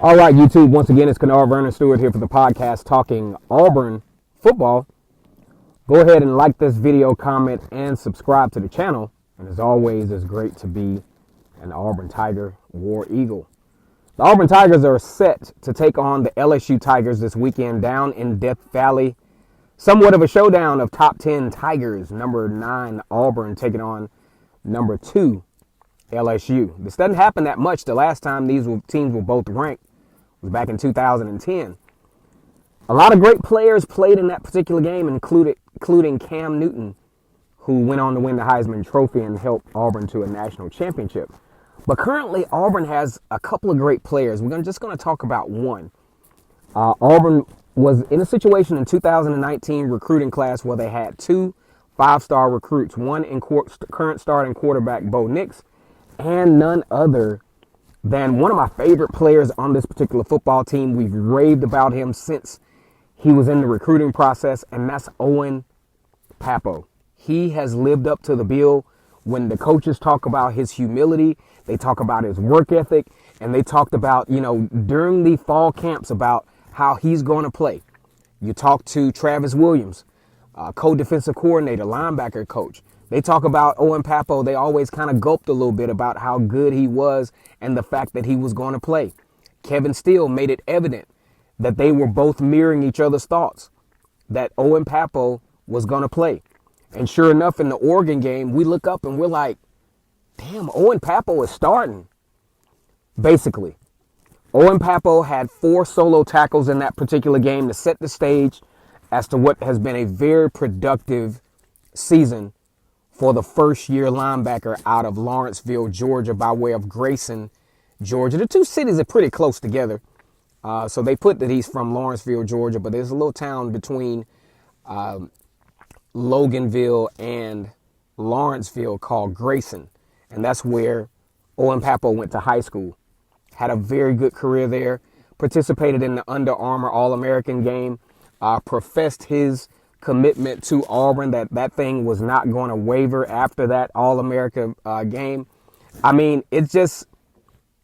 All right, YouTube, once again, it's Kennard Vernon Stewart here for the podcast talking Auburn football. Go ahead and like this video, comment, and subscribe to the channel. And as always, it's great to be an Auburn Tiger, War Eagle. The Auburn Tigers are set to take on the LSU Tigers this weekend down in Death Valley. Somewhat of a showdown of top 10 Tigers. Number 9 Auburn taking on number 2 LSU. This doesn't happen that much. The last time these teams were both ranked was back in 2010. A lot of great players played in that particular game, including Cam Newton, who went on to win the Heisman Trophy and helped Auburn to a national championship. But currently, Auburn has a couple of great players. We're just going to talk about one. Auburn was in a situation in 2019 recruiting class where they had 2 5-star recruits, one in current starting quarterback Bo Nix, and none other than one of my favorite players on this particular football team. We've raved about him since he was in the recruiting process, and that's Owen Pappoe. He has lived up to the bill. When the coaches talk about his humility, they talk about his work ethic, and they talked about, during the fall camps about how he's going to play. You talk to Travis Williams, co-defensive coordinator, linebacker coach. They talk about Owen Pappoe. They always kind of gulped a little bit about how good he was and the fact that he was going to play. Kevin Steele made it evident that they were both mirroring each other's thoughts, that Owen Pappoe was going to play. And sure enough, in the Oregon game, we look up and we're like, damn, Owen Pappoe is starting. Basically, Owen Pappoe had 4 solo tackles in that particular game to set the stage as to what has been a very productive season for the first-year linebacker out of Lawrenceville, Georgia, by way of Grayson, Georgia. The two cities are pretty close together, so they put that he's from Lawrenceville, Georgia, but there's a little town between Loganville and Lawrenceville called Grayson, and that's where Owen Pappoe went to high school. Had a very good career there, participated in the Under Armour All-American game, professed his commitment to Auburn, that thing was not going to waver after that All-America game. I mean, it's just,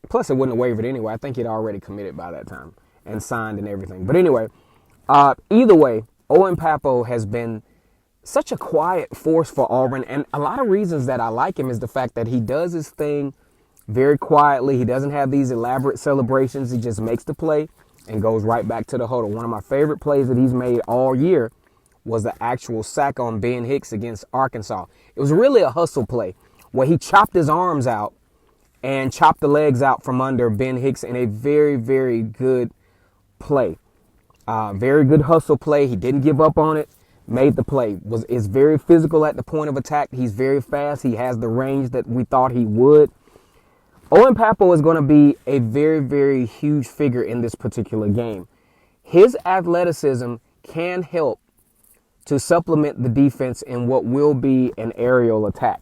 plus it wouldn't have wavered anyway. I think he'd already committed by that time and signed and everything. But anyway, either way, Owen Pappoe has been such a quiet force for Auburn, and a lot of reasons that I like him is the fact that he does his thing very quietly. He doesn't have these elaborate celebrations. He just makes the play and goes right back to the huddle. One of my favorite plays that he's made all year was the actual sack on Ben Hicks against Arkansas. It was really a hustle play where he chopped his arms out and chopped the legs out from under Ben Hicks in a very, very good play. Very good hustle play. He didn't give up on it, made the play. Is very physical at the point of attack. He's very fast. He has the range that we thought he would. Owen Pappoe is going to be a very, very huge figure in this particular game. His athleticism can help to supplement the defense in what will be an aerial attack.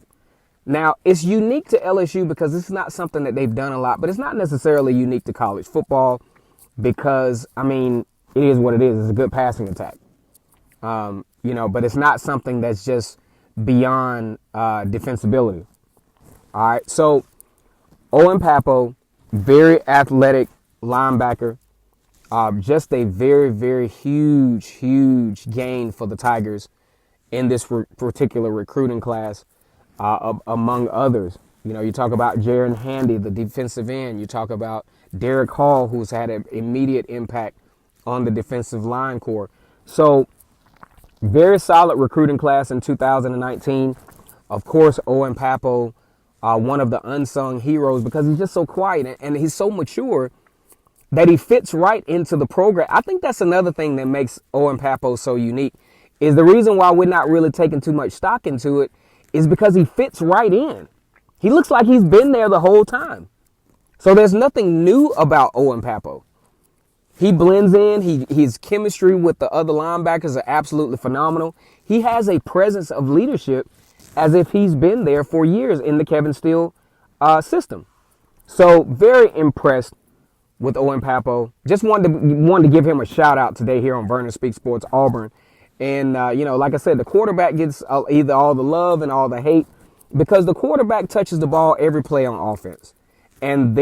Now, it's unique to LSU because this is not something that they've done a lot, but it's not necessarily unique to college football because, I mean, it is what it is. It's a good passing attack. But it's not something that's just beyond defensibility. All right, so Owen Pappoe, very athletic linebacker. Just a very, very huge gain for the Tigers in this particular recruiting class, among others. You talk about Jaron Handy, the defensive end. You talk about Derek Hall, who's had an immediate impact on the defensive line core. So, very solid recruiting class in 2019. Of course, Owen Pappoe, one of the unsung heroes because he's just so quiet and he's so mature that he fits right into the program. I think that's another thing that makes Owen Pappoe so unique, is the reason why we're not really taking too much stock into it is because he fits right in. He looks like he's been there the whole time. So there's nothing new about Owen Pappoe. He blends in. His chemistry with the other linebackers are absolutely phenomenal. He has a presence of leadership as if he's been there for years in the Kevin Steele system. So very impressed with Owen Pappoe. Just wanted to give him a shout out today here on Vernon Speaks Sports Auburn. And, like I said, the quarterback gets either all the love and all the hate because the quarterback touches the ball every play on offense. And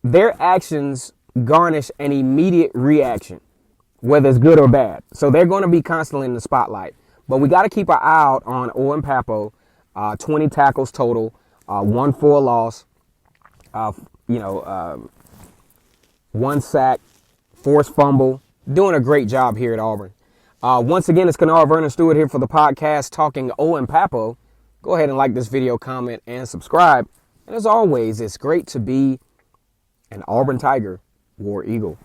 their actions garnish an immediate reaction, whether it's good or bad. So they're going to be constantly in the spotlight. But we got to keep our eye out on Owen Pappoe. 20 tackles total, 1 for a loss, 1 sack, forced fumble. Doing a great job here at Auburn. Once again, it's Kennard Vernon Stewart here for the podcast talking Owen Pappoe. Go ahead and like this video, comment, and subscribe. And as always, it's great to be an Auburn Tiger, War Eagle.